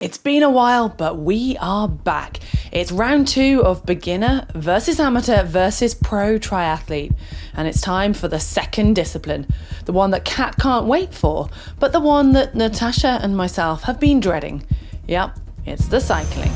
It's been a while, but we are back. It's round 2 of beginner versus amateur versus pro triathlete. And it's time for the second discipline. The one that Kat can't wait for, but the one that Natasha and myself have been dreading. Yep, it's the cycling.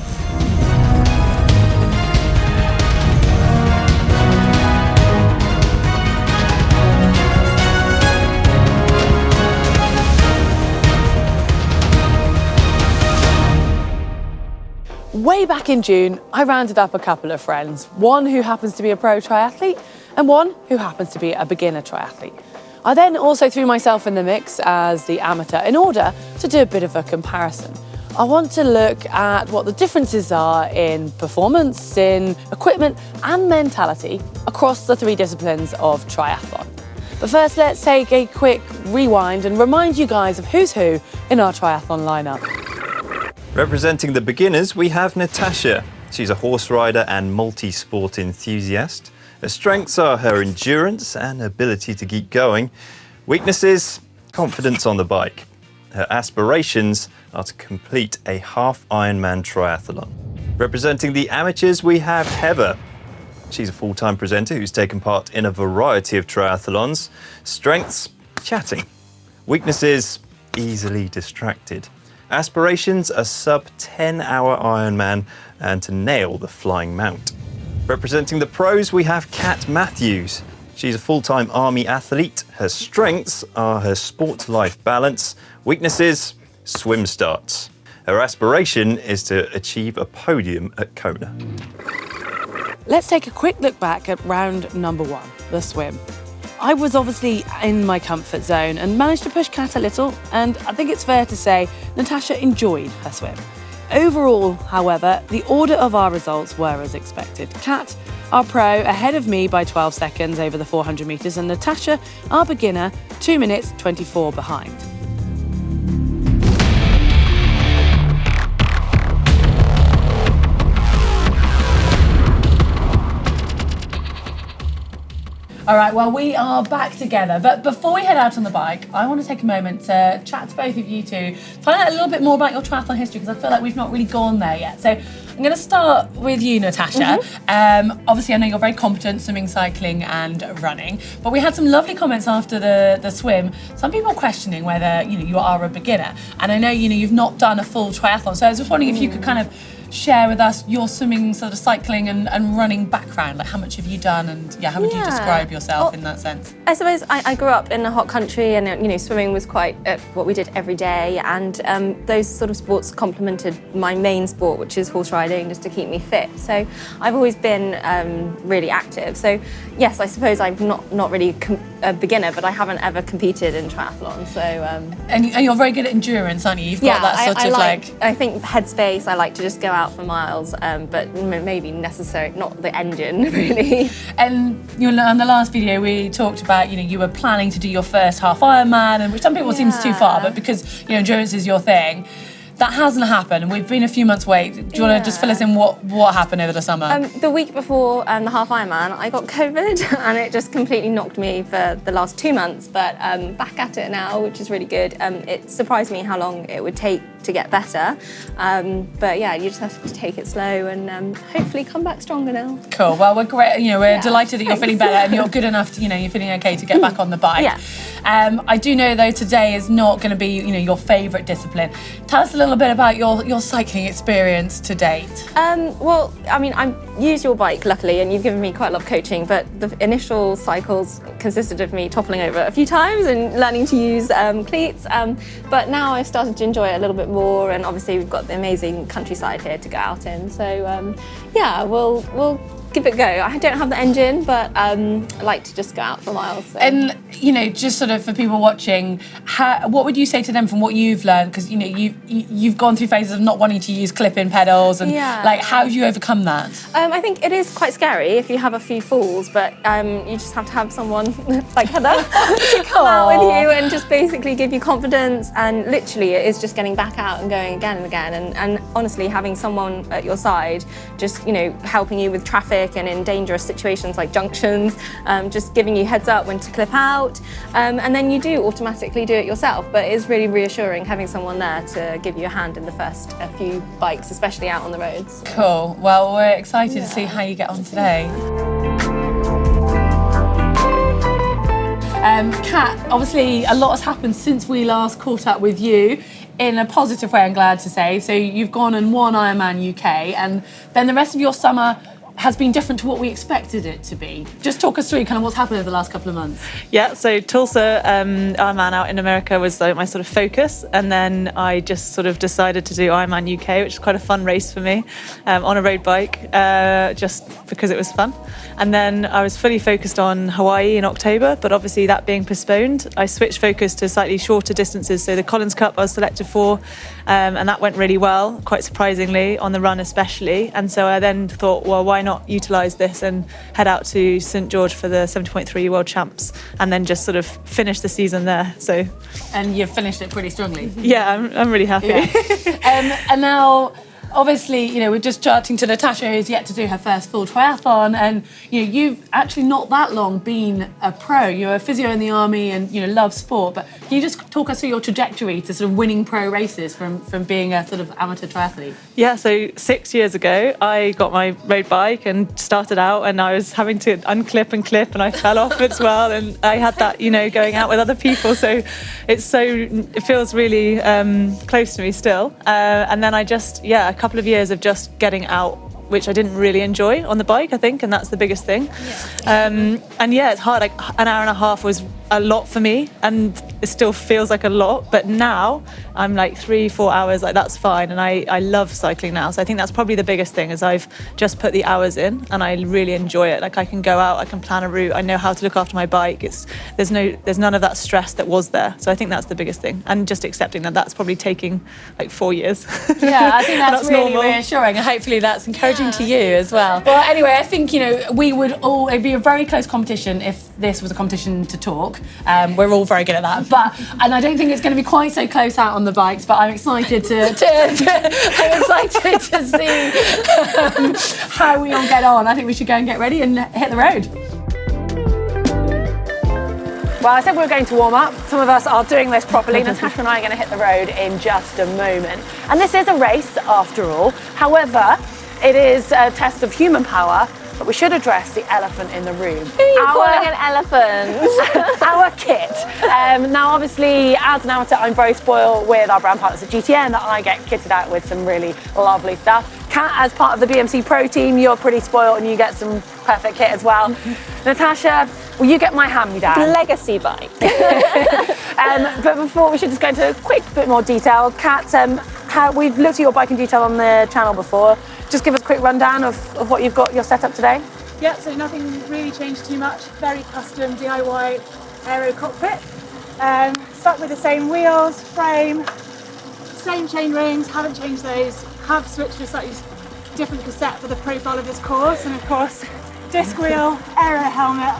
Way back in June, I rounded up a couple of friends, one who happens to be a pro triathlete and one who happens to be a beginner triathlete. I then also threw myself in the mix as the amateur in order to do a bit of a comparison. I want to look at what the differences are in performance, in equipment and mentality across the 3 disciplines of triathlon. But first, let's take a quick rewind and remind you guys of who's who in our triathlon lineup. Representing the beginners, we have Natasha. She's a horse rider and multi-sport enthusiast. Her strengths are her endurance and ability to keep going. Weaknesses, confidence on the bike. Her aspirations are to complete a half Ironman triathlon. Representing the amateurs, we have Heather. She's a full-time presenter who's taken part in a variety of triathlons. Strengths, chatting. Weaknesses, easily distracted. Aspirations, a sub-10-hour Ironman and to nail the flying mount. Representing the pros, we have Kat Matthews. She's a full-time Army athlete. Her strengths are her sport-life balance. Weaknesses, swim starts. Her aspiration is to achieve a podium at Kona. Let's take a quick look back at round number 1, the swim. I was obviously in my comfort zone and managed to push Kat a little, and I think it's fair to say Natasha enjoyed her swim. Overall, however, the order of our results were as expected. Kat, our pro, ahead of me by 12 seconds over the 400 metres, and Natasha, our beginner, 2 minutes 24 behind. All right, well, we are back together. But before we head out on the bike, I want to take a moment to chat to both of you two, find out a little bit more about your triathlon history, because I feel like we've not really gone there yet. So I'm going to start with you, Natasha. Obviously, I know you're very competent swimming, cycling and running, but we had some lovely comments after the swim. Some people questioning whether you are a beginner. And I know you've not done a full triathlon. So I was just wondering if you could kind of share with us your swimming, sort of cycling and running background. Like, how much have you done, and how would you describe yourself in that sense? I suppose I grew up in a hot country, and swimming was quite what we did every day, and those sort of sports complemented my main sport, which is horse riding, just to keep me fit. So I've always been really active. So yes, I suppose I'm not really a beginner, but I haven't ever competed in triathlon. So and you're very good at endurance, aren't you? You've got that sort of I think headspace. I like to just go out for miles, but maybe not the engine really. And in the last video we talked about you were planning to do your first half Ironman, and which some people seems too far, but because endurance is your thing, that hasn't happened, and we've been a few months away. Do you want to just fill us in what happened over the summer? The week before the half Ironman, I got COVID, and it just completely knocked me for the last 2 months. But back at it now, which is really good. It surprised me how long it would take to get better. But yeah, you just have to take it slow and hopefully come back stronger now. Cool. Well, we're great. We're delighted that you're feeling better and you're good enough to, you're feeling okay to get back on the bike. Yeah. I do know though today is not going to be, your favourite discipline. Tell us a little bit about your cycling experience to date. Well, I use your bike luckily, and you've given me quite a lot of coaching. But the initial cycles consisted of me toppling over a few times and learning to use cleats. But now I've started to enjoy it a little bit more, and obviously we've got the amazing countryside here to go out in. So we'll give it a go. I don't have the engine, but I like to just go out for miles. So. And just sort of for people watching, what would you say to them from what you've learned? Because you've gone through phases of not wanting to use clip-in pedals, and how do you overcome that? I think it is quite scary if you have a few falls, but you just have to have someone like Heather to come out with you and just basically give you confidence. And literally, it is just getting back out and going again and again. And honestly, having someone at your side, just helping you with traffic traffic and in dangerous situations like junctions, just giving you heads up when to clip out. And then you do automatically do it yourself, but it's really reassuring having someone there to give you a hand in the first few bikes, especially out on the roads. Cool. Well, we're excited to see how you get on today. Kat, obviously a lot has happened since we last caught up with you, in a positive way, I'm glad to say. So you've gone and won Ironman UK, and then the rest of your summer has been different to what we expected it to be. Just talk us through kind of what's happened over the last couple of months. Yeah, so Tulsa Ironman out in America was my sort of focus, and then I just sort of decided to do Ironman UK, which is quite a fun race for me, on a road bike, just because it was fun. And then I was fully focused on Hawaii in October, but obviously that being postponed, I switched focus to slightly shorter distances. So the Collins Cup I was selected for, and that went really well, quite surprisingly, on the run especially. And so I then thought, well, why not utilise this and head out to St George for the 70.3 World Champs, and then just sort of finish the season there. So, and you've finished it pretty strongly. Yeah, I'm really happy. Yeah. And now, obviously, you know, we're just chatting to Natasha, who's yet to do her first full triathlon, and you know, you've actually not that long been a pro. You're a physio in the army, and you know, love sport. But can you just talk us through your trajectory to sort of winning pro races from being a sort of amateur triathlete? Yeah, so 6 years ago, I got my road bike and started out, and I was having to unclip and clip, and I fell off as well, and I had that, you know, going out with other people. So it feels really close to me still. And then I just, a couple of years of just getting out, which I didn't really enjoy on the bike, I think, and that's the biggest thing. And it's hard. Like, an hour and a half was a lot for me, and it still feels like a lot, but now I'm like 3-4 hours, like that's fine, and I love cycling now. So I think that's probably the biggest thing, is I've just put the hours in and I really enjoy it. Like, I can go out, I can plan a route, I know how to look after my bike. There's none of that stress that was there. So I think that's the biggest thing, and just accepting that that's probably taking like 4 years. Yeah, I think that's really normal. reassuring, and hopefully that's encouraging to you as well. Well, anyway, I think, you know, it'd be a very close competition if this was a competition to talk. We're all very good at that, and I don't think it's going to be quite so close out on the bikes. But I'm excited to see how we all get on. I think we should go and get ready and hit the road. Well, I said we were going to warm up. Some of us are doing this properly. Natasha and I are going to hit the road in just a moment. And this is a race, after all. However, it is a test of human power. But we should address the elephant in the room. Who are you calling an elephant? Our kit. Now, obviously, as an amateur, I'm very spoiled with our brand partners at GTN that I get kitted out with some really lovely stuff. Kat, as part of the BMC Pro team, you're pretty spoiled and you get some perfect kit as well. Natasha, will you get my hand-me-down? Legacy bike. But before, we should just go into a quick bit more detail. Kat, we've looked at your bike in detail on the channel before. Just give us a quick rundown of what you've got your setup today. Yeah, so nothing really changed too much. Very custom DIY aero cockpit. Stuck with the same wheels, frame, same chain rings, haven't changed those. Have switched to a slightly different cassette for the profile of this course, and of course, disc wheel, aero helmet,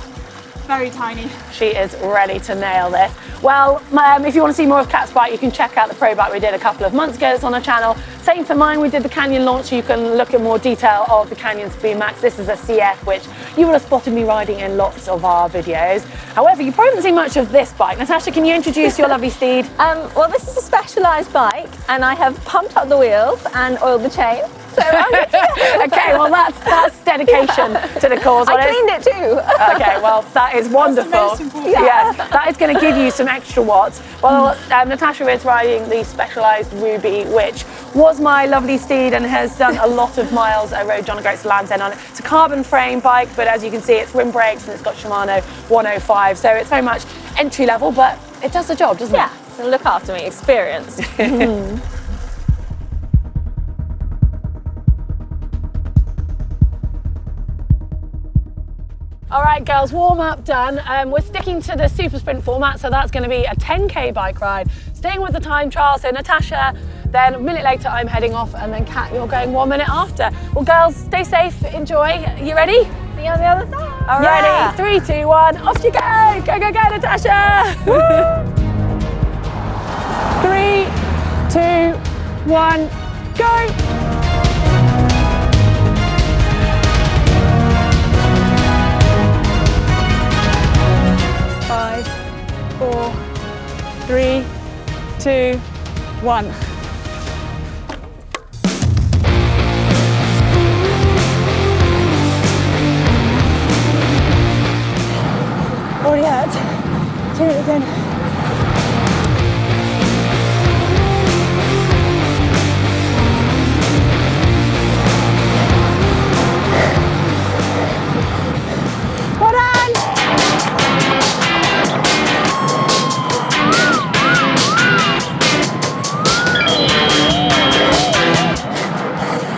very tiny. She is ready to nail this. Well, if you want to see more of Kat's bike, you can check out the pro bike we did a couple of months ago. It's on our channel. Same for mine. We did the Canyon launch, so you can look at more detail of the Canyon Speed Max. This is a CF, which you would have spotted me riding in lots of our videos. However, you probably haven't seen much of this bike. Natasha, can you introduce your lovely steed? Well, this is a specialised bike, and I have pumped up the wheels and oiled the chain. So okay, well that's dedication to the cause. I cleaned it too. Okay, well that is wonderful. That's the most important. Yes, that is going to give you some extra watts. Well, Natasha is riding the Specialised Ruby, which was my lovely steed and has done a lot of miles. I rode John O'Groats Land's End on it. It's a carbon frame bike, but as you can see, it's rim brakes and it's got Shimano 105, so it's very much entry level, but it does the job, doesn't it? Yeah, so look after me, experience. All right, girls, warm up done. We're sticking to the super sprint format, so that's going to be a 10K bike ride, staying with the time trial. So Natasha, then a minute later I'm heading off, and then Kat, you're going 1 minute after. Well, girls, stay safe, enjoy. You ready? See you on the other side. All righty, 3, 2, 1, off you go! Go, go, go, Natasha! 3, 2, 1, go! 4, 3, 2, 1. Already hurt. 2 minutes in.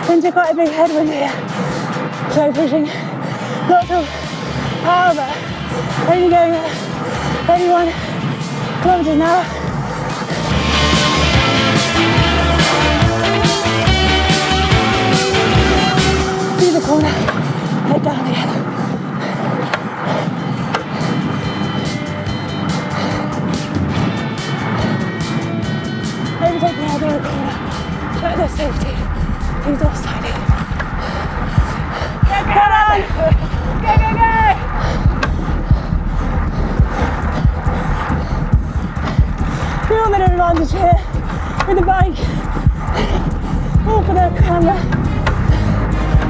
Into quite a big headwind here, so pushing lots of power, but only going at 31 kilometers an hour. See the corner, head down again. Overtaking the other corner, check the safety. He's offside. Come on! Go, go, go! Real bit of advantage here with the bike. All for the camera.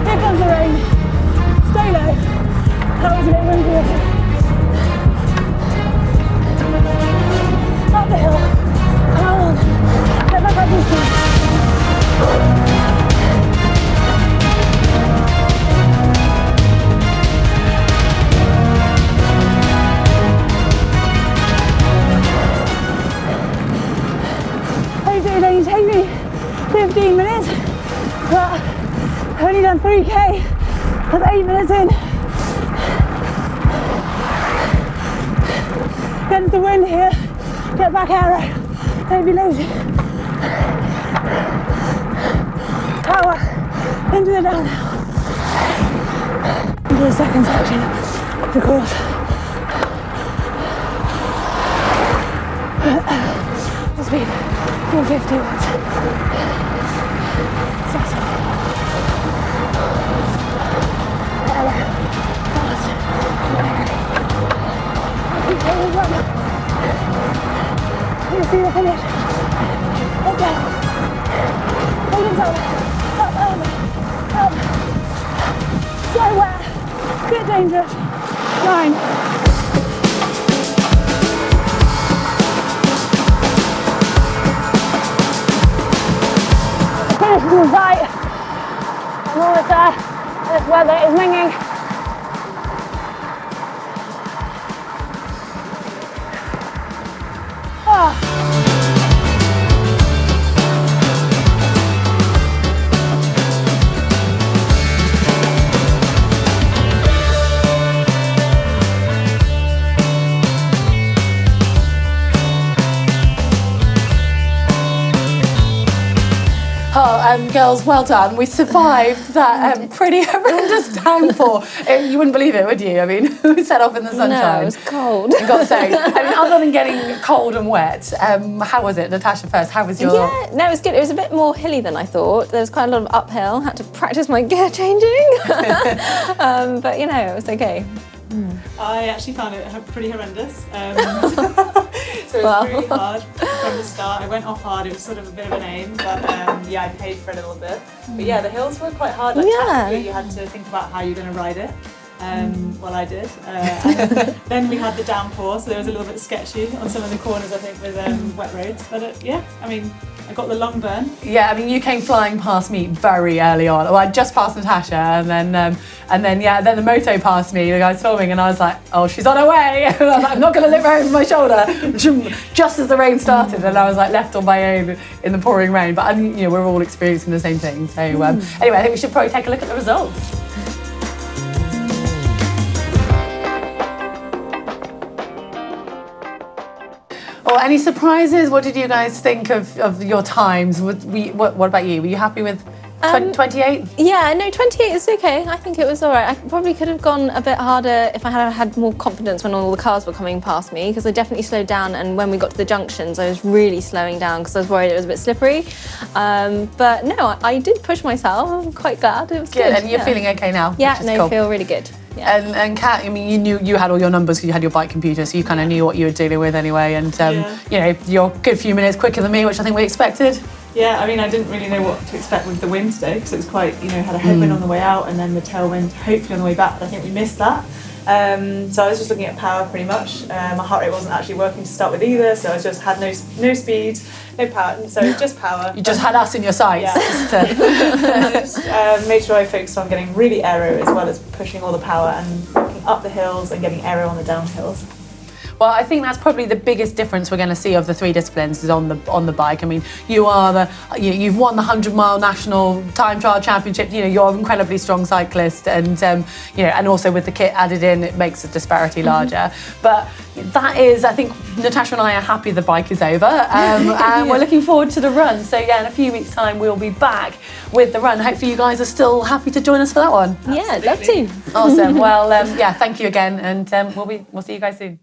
Here comes the rain. Stay low. That was a bit windy. Up the hill. Come on. Get back up this time. It take me 15 minutes, but I've only done 3k. That's 8 minutes in. Against the wind here, get back arrow, don't be lazy. Power into the downhill. Into the second section of the course. The speed. 450 watts. Settle. Arrow. Fast. Keep going right now. You see the finish. Up down. Hold it up. Up, over. Up. So wet. Bit dangerous. 9. Finish the fight. I'm almost there. This weather is minging. Girls, well done. We survived that pretty horrendous downpour. You wouldn't believe it, would you? I mean, we set off in the sunshine. No, it was cold. And got soaked. I mean, other than getting cold and wet, how was it? Natasha first, how was your... Yeah, no, it was good. It was a bit more hilly than I thought. There was quite a lot of uphill. Had to practice my gear changing. But, you know, it was okay. I actually found it pretty horrendous. So it was really hard from the start. I went off hard. It was sort of a bit of an aim, but yeah, I paid for it a little bit. But yeah, the hills were quite hard. Like, tactically, you had to think about how you're going to ride it. Well, I did. And then we had the downpour, so there was a little bit sketchy on some of the corners, I think, with wet roads. But yeah, I mean, I got the long burn. Yeah, I mean, you came flying past me very early on. Well, I just passed Natasha, and then the moto passed me. The guy's filming, and I was like, "Oh, she's on her way!" And I was like, "I'm not going to lift her over my shoulder." Just as the rain started, and I was like left on my own in the pouring rain. But you know, we're all experiencing the same thing. So anyway, I think we should probably take a look at the results. Or any surprises? What did you guys think of your times? What about you? Were you happy with 28? Yeah, no, 28 is okay. I think it was all right. I probably could have gone a bit harder if I had more confidence when all the cars were coming past me, because I definitely slowed down, and when we got to the junctions I was really slowing down because I was worried it was a bit slippery. But no, I did push myself. I'm quite glad. It was good. And you're feeling okay now? Yeah, which is no, cool. feel really good. Yeah. And Kat, I mean, you knew you had all your numbers because you had your bike computer, so you kind of knew what you were dealing with anyway. And you know, you're a good few minutes quicker than me, which I think we expected. Yeah, I mean, I didn't really know what to expect with the wind today because it was quite, you know, had a headwind on the way out and then the tailwind hopefully on the way back, but I think we missed that. So I was just looking at power pretty much. My heart rate wasn't actually working to start with either, so I just had no speed, no power, so just power. You just had us in your sights. Yeah. Just made sure I focused on getting really aero as well as pushing all the power and working up the hills and getting aero on the downhills. Well, I think that's probably the biggest difference we're going to see of the three disciplines is on the bike. I mean, you've won the 100-mile national time trial championship. You know, you're an incredibly strong cyclist, and you know, and also with the kit added in, it makes the disparity larger. But that is, I think Natasha and I are happy the bike is over, and we're looking forward to the run. So yeah, in a few weeks' time we'll be back with the run. Hopefully you guys are still happy to join us for that one. Yeah, I'd love to. Awesome. Well, yeah, thank you again, and we'll see you guys soon.